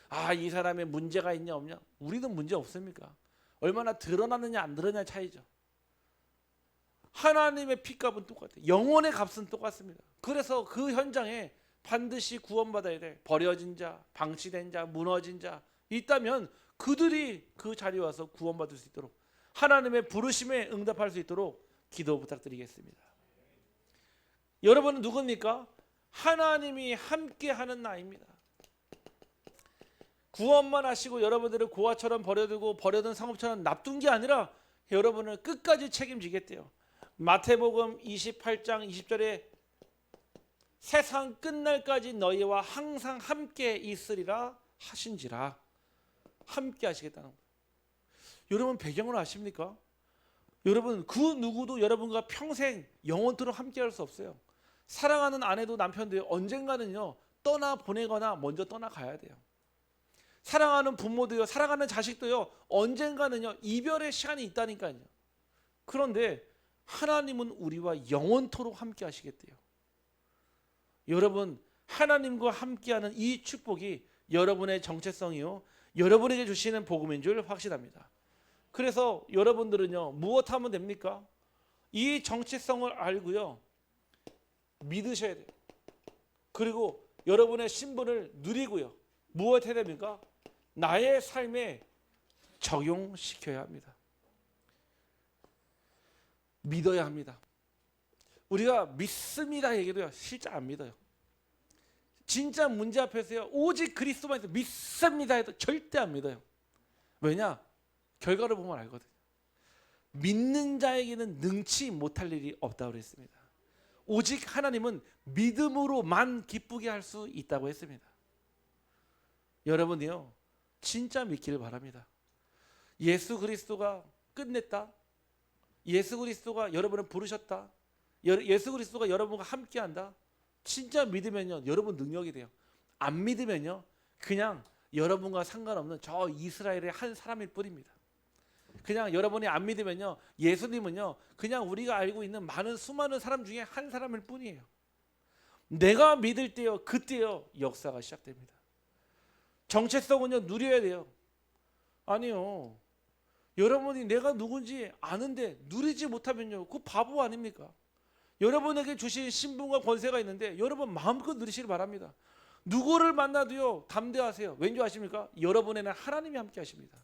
아, 이 사람의 문제가 있냐 없냐? 우리는 문제 없습니까? 얼마나 드러나느냐 안 드러나냐 차이죠. 하나님의 피값은 똑같아요. 영혼의 값은 똑같습니다. 그래서 그 현장에 반드시 구원받아야 돼. 버려진 자, 방치된 자, 무너진 자 있다면 그들이 그 자리에 와서 구원받을 수 있도록 하나님의 부르심에 응답할 수 있도록 기도 부탁드리겠습니다. 여러분은 누굽니까? 하나님이 함께하는 나입니다. 구원만 하시고 여러분들을 고아처럼 버려두고 버려둔 상업처럼 놔둔 게 아니라 여러분을 끝까지 책임지겠대요. 마태복음 28장 20절에 세상 끝날까지 너희와 항상 함께 있으리라 하신지라. 함께 하시겠다는 거예요. 여러분 배경을 아십니까? 여러분 그 누구도 여러분과 평생 영원토록 함께 할 수 없어요. 사랑하는 아내도 남편도 언젠가는요 떠나 보내거나 먼저 떠나가야 돼요. 사랑하는 부모도요, 사랑하는 자식도요 언젠가는요 이별의 시간이 있다니까요. 그런데 하나님은 우리와 영원토록 함께 하시겠대요. 여러분 하나님과 함께하는 이 축복이 여러분의 정체성이요 여러분에게 주시는 복음인 줄 확신합니다. 그래서 여러분들은요 무엇 하면 됩니까? 이 정체성을 알고요 믿으셔야 돼요. 그리고 여러분의 신분을 누리고요 무엇 해야 됩니까? 나의 삶에 적용시켜야 합니다. 믿어야 합니다. 우리가 믿습니다 얘기도요, 실제 안 믿어요. 진짜 문제 앞에서요, 오직 그리스도만 있어 믿습니다 해도 절대 안 믿어요. 왜냐? 결과를 보면 알거든요. 믿는 자에게는 능치 못할 일이 없다고 그랬습니다. 오직 하나님은 믿음으로만 기쁘게 할 수 있다고 했습니다. 여러분이요, 진짜 믿기를 바랍니다. 예수 그리스도가 끝냈다. 예수 그리스도가 여러분을 부르셨다. 예수 그리스도가 여러분과 함께한다. 진짜 믿으면요, 여러분 능력이 돼요. 안 믿으면요, 그냥 여러분과 상관없는 저 이스라엘의 한 사람일 뿐입니다. 그냥 여러분이 안 믿으면요, 예수님은요, 그냥 우리가 알고 있는 많은 수많은 사람 중에 한 사람일 뿐이에요. 내가 믿을 때요, 그때요, 역사가 시작됩니다. 정체성은요, 누려야 돼요. 아니요, 여러분이 내가 누군지 아는데 누리지 못하면요, 그 바보 아닙니까? 여러분에게 주신 신분과 권세가 있는데 여러분 마음껏 누리시길 바랍니다. 누구를 만나도요, 담대하세요. 왠지 아십니까? 여러분에는 하나님이 함께 하십니다.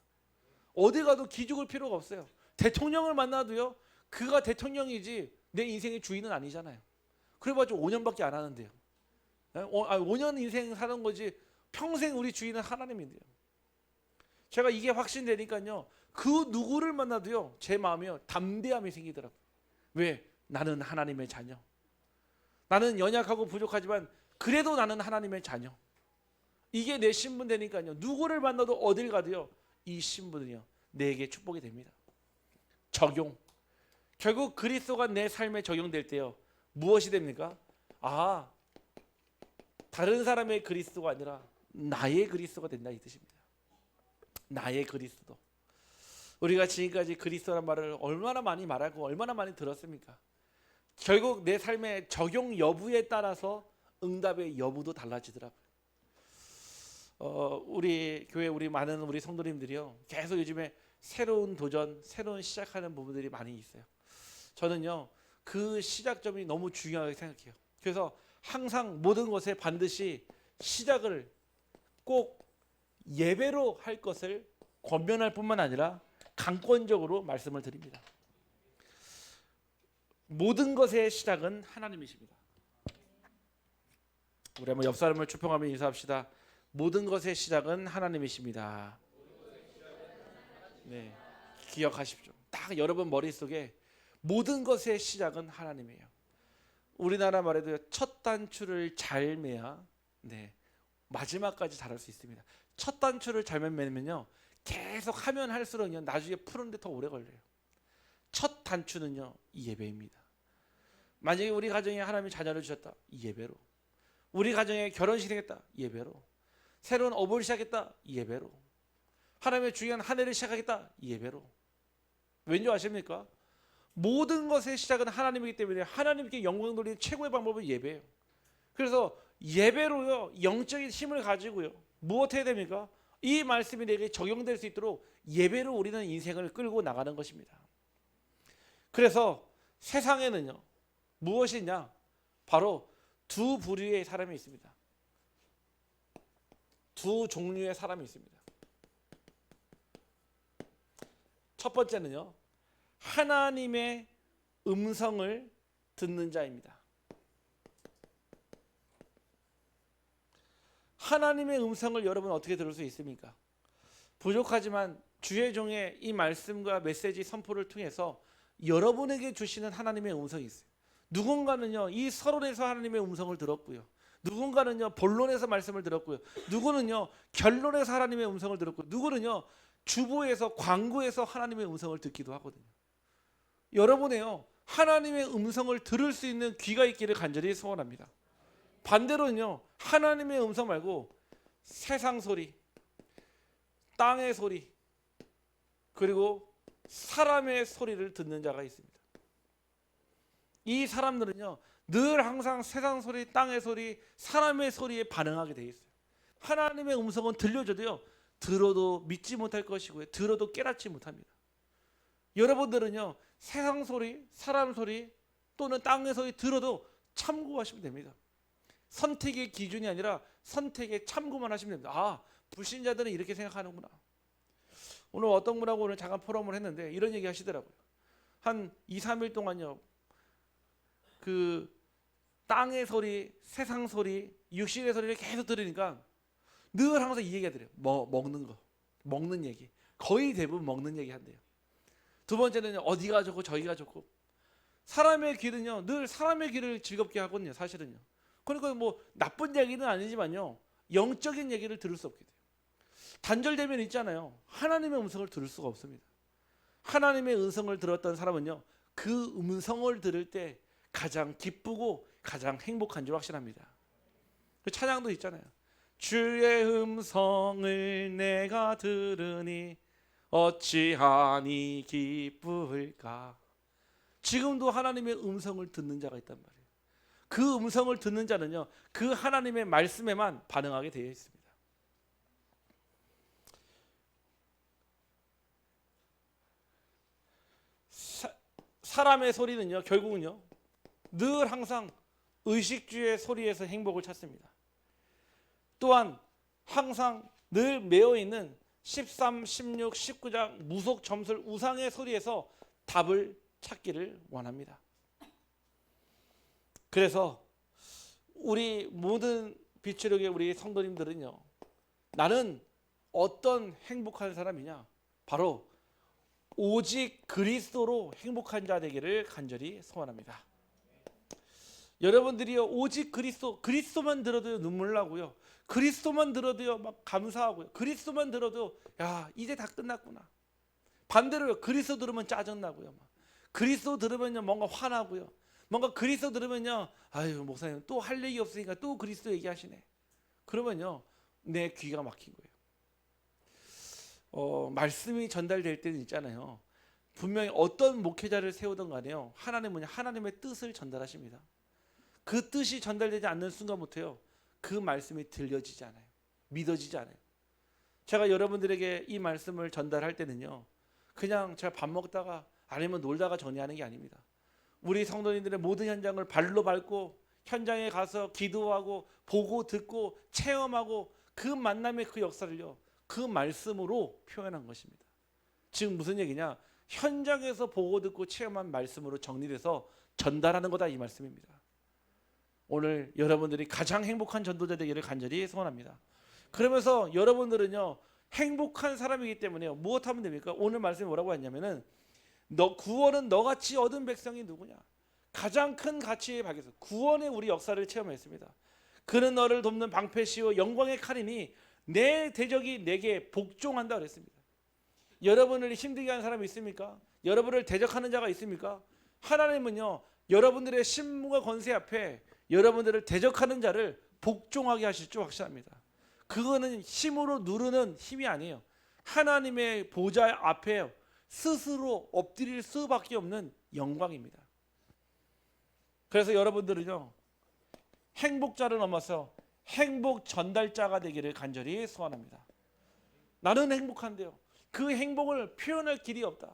어디 가도 기죽을 필요가 없어요. 대통령을 만나도요, 그가 대통령이지 내 인생의 주인은 아니잖아요. 그래봤자 5년밖에 안 하는데요. 5년 인생 사는 거지 평생 우리 주인은 하나님인데요. 제가 이게 확신되니까요, 그 누구를 만나도요, 제 마음이요, 담대함이 생기더라고요. 왜? 나는 하나님의 자녀. 나는 연약하고 부족하지만 그래도 나는 하나님의 자녀. 이게 내 신분 되니까요, 누구를 만나도 어딜 가도요, 이 신분은요, 내게 축복이 됩니다. 적용. 결국 그리스도가 내 삶에 적용될 때요, 무엇이 됩니까? 아, 다른 사람의 그리스도가 아니라 나의 그리스도가 된다 이 뜻입니다. 나의 그리스도. 우리가 지금까지 그리스도란 말을 얼마나 많이 말하고 얼마나 많이 들었습니까? 결국 내 삶의 적용 여부에 따라서 응답의 여부도 달라지더라고요. 우리 교회 우리 많은 우리 성도님들이요, 계속 요즘에 새로운 도전, 새로운 시작하는 부분들이 많이 있어요. 저는요, 그 시작점이 너무 중요하게 생각해요. 그래서 항상 모든 것에 반드시 시작을 꼭 예배로 할 것을 권면할 뿐만 아니라 강권적으로 말씀을 드립니다. 모든 것의 시작은 하나님이십니다. 우리 한번 옆 사람을 추평하며 인사합시다. 모든 것의 시작은 하나님이십니다. 네, 기억하십시오. 딱 여러분 머릿속에 모든 것의 시작은 하나님이에요. 우리나라 말에도 첫 단추를 잘 매야 마지막까지 잘할 수 있습니다. 첫 단추를 잘못 매면요, 계속 하면 할수록요, 나중에 푸는데 더 오래 걸려요. 첫 단추는요, 이 예배입니다. 만약에 우리 가정에 하나님이 자녀를 주셨다, 이 예배로. 우리 가정에 결혼식 했다, 예배로. 새로운 업을 시작했다, 예배로. 하나님의 중요한 한 해를 시작하겠다, 예배로. 왠지 아십니까? 모든 것의 시작은 하나님이기 때문에 하나님께 영광 돌리는 최고의 방법은 예배예요. 그래서 예배로요, 영적인 힘을 가지고요, 무엇 해야 됩니까? 이 말씀이 내게 적용될 수 있도록 예배로 우리는 인생을 끌고 나가는 것입니다. 그래서 세상에는요, 무엇이냐? 바로 두 부류의 사람이 있습니다. 두 종류의 사람이 있습니다. 첫 번째는요, 하나님의 음성을 듣는 자입니다. 하나님의 음성을 여러분 어떻게 들을 수 있습니까? 부족하지만 주의 종의 이 말씀과 메시지 선포를 통해서 여러분에게 주시는 하나님의 음성이 있어요. 누군가는요, 이 서론에서 하나님의 음성을 들었고요, 누군가는요, 본론에서 말씀을 들었고요, 누구는요, 결론에서 하나님의 음성을 들었고, 누구는요, 주보에서 광고에서 하나님의 음성을 듣기도 하거든요. 여러분의요, 하나님의 음성을 들을 수 있는 귀가 있기를 간절히 소원합니다. 반대로는요, 하나님의 음성 말고 세상 소리, 땅의 소리, 그리고 사람의 소리를 듣는 자가 있습니다. 이 사람들은요, 늘 항상 세상 소리, 땅의 소리, 사람의 소리에 반응하게 돼 있어요. 하나님의 음성은 들려줘도요, 들어도 믿지 못할 것이고요, 들어도 깨닫지 못합니다. 여러분들은요, 세상 소리, 사람 소리 또는 땅의 소리 들어도 참고하시면 됩니다. 선택의 기준이 아니라 선택에 참고만 하시면 됩니다. 아, 불신자들은 이렇게 생각하는구나. 오늘 어떤 분하고 오늘 잠깐 포럼을 했는데 이런 얘기 하시더라고요. 한 2, 3일 동안요. 그 땅의 소리, 세상 소리, 육신의 소리를 계속 들으니까 늘 항상 이 얘기가 들어요. 먹는 거, 먹는 얘기. 거의 대부분 먹는 얘기 한대요. 두 번째는 어디가 좋고 저기가 좋고. 사람의 귀는요, 늘 사람의 귀를 즐겁게 하거든요, 사실은요. 그러니까 뭐 나쁜 얘기는 아니지만요, 영적인 얘기를 들을 수 없게 돼요. 단절되면 있잖아요. 하나님의 음성을 들을 수가 없습니다. 하나님의 음성을 들었던 사람은요, 그 음성을 들을 때 가장 기쁘고 가장 행복한 줄 확신합니다. 그 찬양도 있잖아요. 주의 음성을 내가 들으니 어찌하니 기쁠까. 지금도 하나님의 음성을 듣는 자가 있단 말이에요. 그 음성을 듣는 자는요, 그 하나님의 말씀에만 반응하게 되어 있습니다. 사람의 소리는요, 결국은요, 늘 항상 의식주의 소리에서 행복을 찾습니다. 또한 항상 늘 매여 있는 13, 16, 19장 무속 점술 우상의 소리에서 답을 찾기를 원합니다. 그래서 우리 모든 비추력의 우리 성도님들은요, 나는 어떤 행복한 사람이냐? 바로 오직 그리스도로 행복한 자 되기를 간절히 소원합니다. 여러분들이요, 오직 그리스도만 들어도 눈물 나고요, 그리스도만 들어도요 막 감사하고요, 그리스도만 들어도 야 이제 다 끝났구나. 반대로요, 그리스도 들으면 짜증 나고요, 그리스도 들으면요 뭔가 화나고요, 뭔가 그리스도 들으면요 아유 목사님 또 할 얘기 없으니까 또 그리스도 얘기하시네. 그러면요 내 귀가 막힌 거예요. 말씀이 전달될 때는 있잖아요. 분명히 어떤 목회자를 세우든 간에요, 하나님은 하나님의 뜻을 전달하십니다. 그 뜻이 전달되지 않는 순간부터요, 그 말씀이 들려지지 않아요. 믿어지지 않아요. 제가 여러분들에게 이 말씀을 전달할 때는요, 그냥 제가 밥 먹다가 아니면 놀다가 정리하는 게 아닙니다. 우리 성도님들의 모든 현장을 발로 밟고 현장에 가서 기도하고 보고 듣고 체험하고 그 만남의 그 역사를요, 그 말씀으로 표현한 것입니다. 지금 무슨 얘기냐? 현장에서 보고 듣고 체험한 말씀으로 정리돼서 전달하는 거다, 이 말씀입니다. 오늘 여러분들이 가장 행복한 전도자 되기를 간절히 소원합니다. 그러면서 여러분들은요 행복한 사람이기 때문에요, 무엇 하면 됩니까? 오늘 말씀이 뭐라고 했냐면은 구원은 너같이 얻은 백성이 누구냐? 가장 큰 가치에 박혀서 구원의 우리 역사를 체험했습니다. 그는 너를 돕는 방패시요 영광의 칼이니 내 대적이 내게 복종한다 그랬습니다. 여러분을 힘들게 하는 사람이 있습니까? 여러분을 대적하는 자가 있습니까? 하나님은요 여러분들의 신문과 권세 앞에 여러분들을 대적하는 자를 복종하게 하실 줄 확신합니다. 그거는 힘으로 누르는 힘이 아니에요. 하나님의 보좌 앞에 스스로 엎드릴 수밖에 없는 영광입니다. 그래서 여러분들은요 행복자를 넘어서 행복 전달자가 되기를 간절히 소원합니다. 나는 행복한데요, 그 행복을 표현할 길이 없다.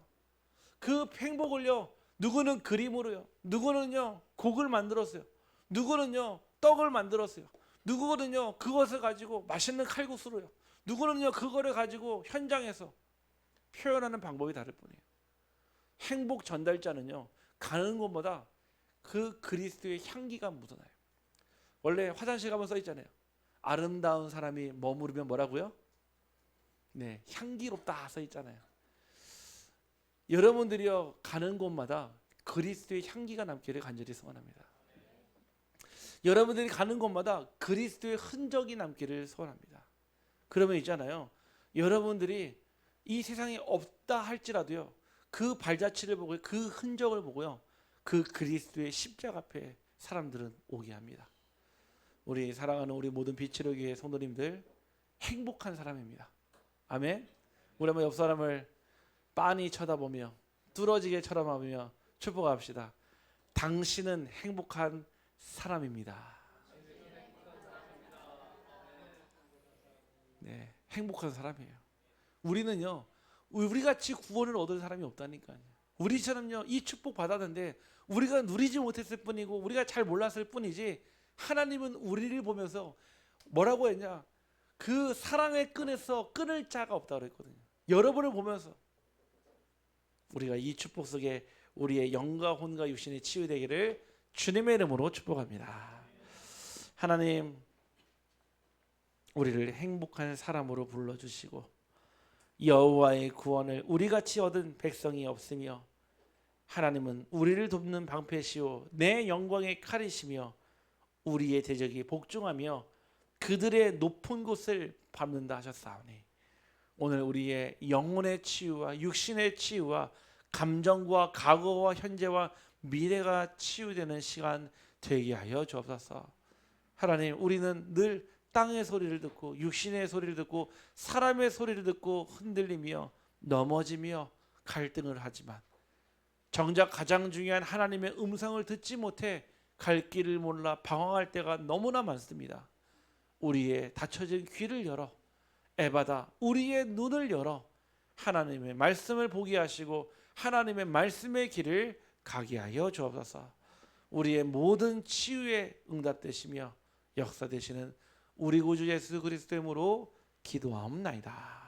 그 행복을요 누구는 그림으로요, 누구는요 곡을 만들었어요, 누구는요 떡을 만들었어요, 누구는요 그것을 가지고 맛있는 칼국수로요, 누구는요 그거를 가지고 현장에서 표현하는 방법이 다를 뿐이에요. 행복 전달자는요 가는 곳마다 그 그리스도의 향기가 묻어나요. 원래 화장실 가면 써 있잖아요. 아름다운 사람이 머무르면 뭐라고요? 네, 향기롭다 써 있잖아요. 여러분들이요 가는 곳마다 그리스도의 향기가 남기를 간절히 소원합니다. 여러분들이 가는 곳마다 그리스도의 흔적이 남기를 소원합니다. 그러면 있잖아요, 여러분들이 이 세상에 없다 할지라도요 그 발자취를 보고 그 흔적을 보고요 그 그리스도의 십자가 앞에 사람들은 오게 합니다. 우리 사랑하는 우리 모든 빛으로 교회 성도님들, 행복한 사람입니다. 아멘. 우리 한번 옆 사람을 빤히 쳐다보며 뚫어지게 쳐다보며 축복합시다. 당신은 행복한 사람입니다. 네, 행복한 사람이에요. 우리는요 우리같이 구원을 얻은 사람이 없다니까요. 우리처럼요 이 축복 받았는데 우리가 누리지 못했을 뿐이고 우리가 잘 몰랐을 뿐이지, 하나님은 우리를 보면서 뭐라고 했냐? 그 사랑의 끈에서 끊을 자가 없다고 그랬거든요. 여러분을 보면서 우리가 이 축복 속에 우리의 영과 혼과 육신이 치유되기를 주님의 이름으로 축복합니다. 하나님, 우리를 행복한 사람으로 불러주시고 여호와의 구원을 우리같이 얻은 백성이 없으며 하나님은 우리를 돕는 방패시오 내 영광의 칼이시며 우리의 대적이 복종하며 그들의 높은 곳을 밟는다 하셨사오니 오늘 우리의 영혼의 치유와 육신의 치유와 감정과 과거와 현재와 미래가 치유되는 시간 되게 하여 주옵소서. 하나님, 우리는 늘 땅의 소리를 듣고 육신의 소리를 듣고 사람의 소리를 듣고 흔들리며 넘어지며 갈등을 하지만 정작 가장 중요한 하나님의 음성을 듣지 못해 갈 길을 몰라 방황할 때가 너무나 많습니다. 우리의 닫혀진 귀를 열어 에바다 우리의 눈을 열어 하나님의 말씀을 보게 하시고 하나님의 말씀의 길을 가게 하여 주옵소서. 우리의 모든 치유에 응답되시며 역사되시는 우리 구주 예수 그리스도의 이름으로 기도하옵나이다.